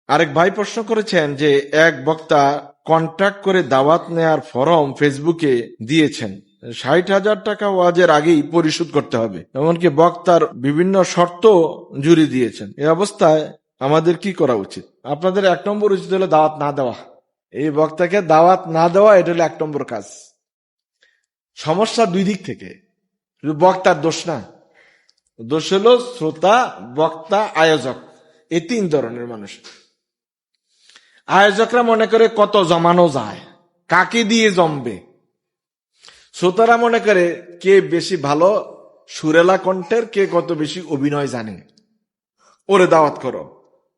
আরেক ভাই প্রশ্ন করেছেন যে এক বক্তা কন্ট্যাক্ট করে দাওয়াত নেয়ার ফরম ফেসবুকে দিয়েছেন, 60,000 টাকা ওয়াজের আগেই পরিশোধ করতে হবে, এমনকি বক্তার বিভিন্ন শর্ত জুড়ে দিয়েছেন। এই অবস্থায় আমাদের কি করা উচিত? আপনাদের 1 নম্বর উচিত হলো দাওয়াত না দেওয়া। এই বক্তাকে দাওয়াত না দেওয়া, এটা হলো 1 নম্বর কাজ। সমস্যা 2 দিক থেকে, শুধু বক্তার দোষ না, দোষ হলো শ্রোতা, বক্তা, আয়োজক, এই 3 ধরনের মানুষ। আয়োজকরা মনে করে কত জমানো যায়, কাকে দিয়ে জমবে। শ্রোতারা মনে করে কে বেশি ভালো সুরেলা কণ্ঠের, কে কত বেশি অভিনয় জানে, ওরে দাওয়াত করো।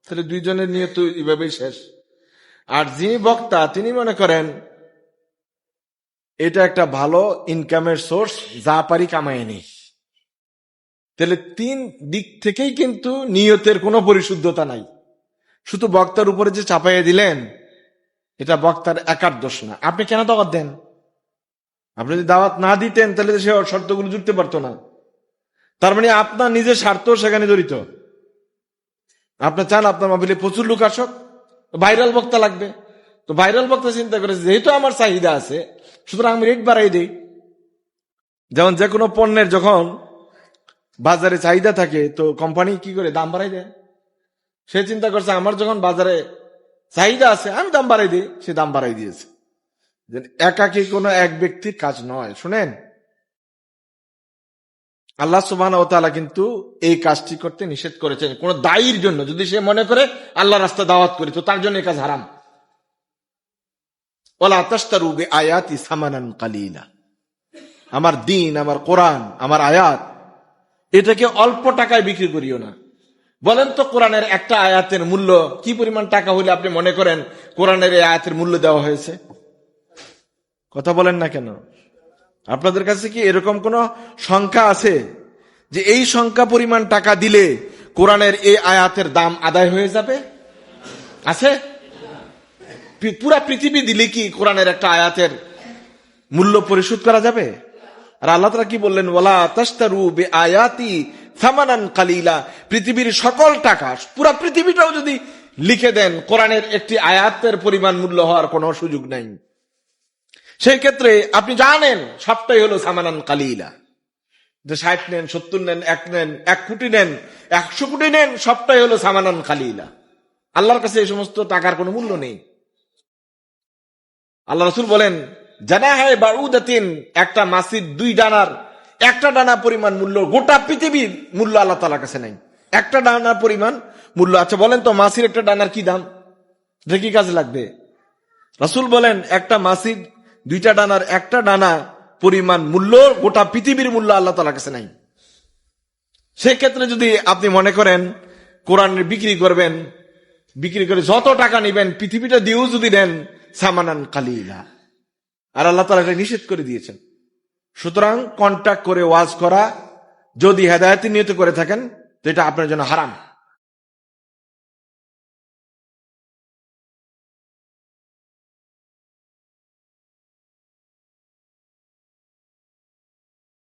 তাহলে 2 জনের নিয়ে তো এভাবেই শেষ। আর যিনি বক্তা তিনি মনে করেন এটা একটা ভালো ইনকামের সোর্স, যা পারি কামাই নেই। তাহলে 3 দিক থেকেই কিন্তু নিয়তের কোনো পরিশুদ্ধতা নাই। শুধু বক্তার উপরে যে চাপাইয়ে দিলেন, এটা বক্তার একার দোষ না। আপনি কেন দাওয়াত দেন? আপনি যদি দাওয়াত না দিতেন তাহলে সে শর্তগুলো জুড়তে পারতো না। তার মানে আপনার নিজের স্বার্থ সেখানে জড়িত। আপনি চান আপনার মাহফিলে প্রচুর লোক আসুক, ভাইরাল বক্তা লাগবে। তো ভাইরাল বক্তা চিন্তা করেছে যেহেতু আমার চাহিদা আছে, সুতরাং আমি রেট বাড়াই দিই। যেমন যে কোনো পণ্যের যখন বাজারে চাহিদা থাকে, তো কোম্পানি কি করে দাম বাড়াই দেয়। সে চিন্তা করছে আমার যখন বাজারে চাহিদা আছে আমি দাম বাড়াই দিই, সে দাম বাড়াই দিয়েছে। একাকী কোনো এক ব্যক্তির কাজ নয়। শুনেন, আল্লাহ সুবহানাহু ওয়া তাআলা কিন্তু এই কাজটি করতে নিষেধ করেছেন কোন দায়ীর জন্য। যদি সে মনে করে আল্লাহর রাস্তায় দাওয়াত করি, তো তার জন্য এই কাজ হারাম। ওয়ালা তাশতারু বিআয়াতি সামানান কালিলা, আমার দ্বীন, আমার কোরআন, আমার আয়াত, এটাকে অল্প টাকায় বিক্রি করিও না। বলেন তো কোরআনের একটা আয়াতের মূল্য কি পরিমাণ টাকা হলে আপনি মনে করেন কোরআনের এই আয়াতের মূল্য দেওয়া হয়েছে? কথা বলেন না কেন? আপনাদের কাছে কি এরকম কোন সংখ্যা আছে যে এই সংখ্যা পরিমাণ টাকা দিলে কোরআনের এই আয়াতের দাম আদায় হয়ে যাবে? আছে? পুরা পৃথিবী দিলে কি কোরআনের একটা আয়াতের মূল্য পরিশোধ করা যাবে? আর আল্লাহ তাআলা কি বললেন? ওয়ালা তাশতারু বিআয়াতি সামানান কালিলা, পৃথিবীর সকল টাকা, পুরা পৃথিবীটাও যদি লিখে দেন, কোরআনের একটি আয়াতের পরিমাণ মূল্য হওয়ার কোনো সুযোগ নাই। সেই ক্ষেত্রে আপনি জানেন সবটাই হলো সামানান কালিলা, যে 60 নেন, 70 নেন, 1 নেন, 1 কোটি নেন, 100 কোটি নেন, সবটাই হলো সামানান কালিলা। আল্লাহর কাছে এই সমস্ত টাকার কোনো মূল্য নেই। আল্লাহ রাসূল বলেন, জানাহে বাউদাতিন, একটা মাছির 2 ডানার, একটা ডানা পরিমাণ মূল্য গোটা পৃথিবীর মূল্য আল্লাহ তাআলার কাছে নাই। একটা ডানার পরিমাণ মূল্য। আচ্ছা বলেন তো মাছির একটা ডানার কি দাম? এটা কি কাজে লাগবে? রাসূল বলেন একটা মাছির 2টা ডানার একটা ডানা পরিমাণ মূল্য গোটা পৃথিবীর মূল্য আল্লাহ তাআলার কাছে নাই। সেক্ষেত্রে যদি আপনি মনে করেন কোরআনের বিক্রি করবেন, বিক্রি করে যত টাকা নেবেন পৃথিবীটা দিয়েও যদি নেন, সামানান কালিলা। আর আল্লাহ তাআলা এটা নিষেধ করে দিয়েছেন। সুতরাং কন্ট্যাক্ট করে ওয়াজ করা যদি হেদায়েতের নিয়তে করে থাকেন, তো এটা আপনার জন্য হারাম।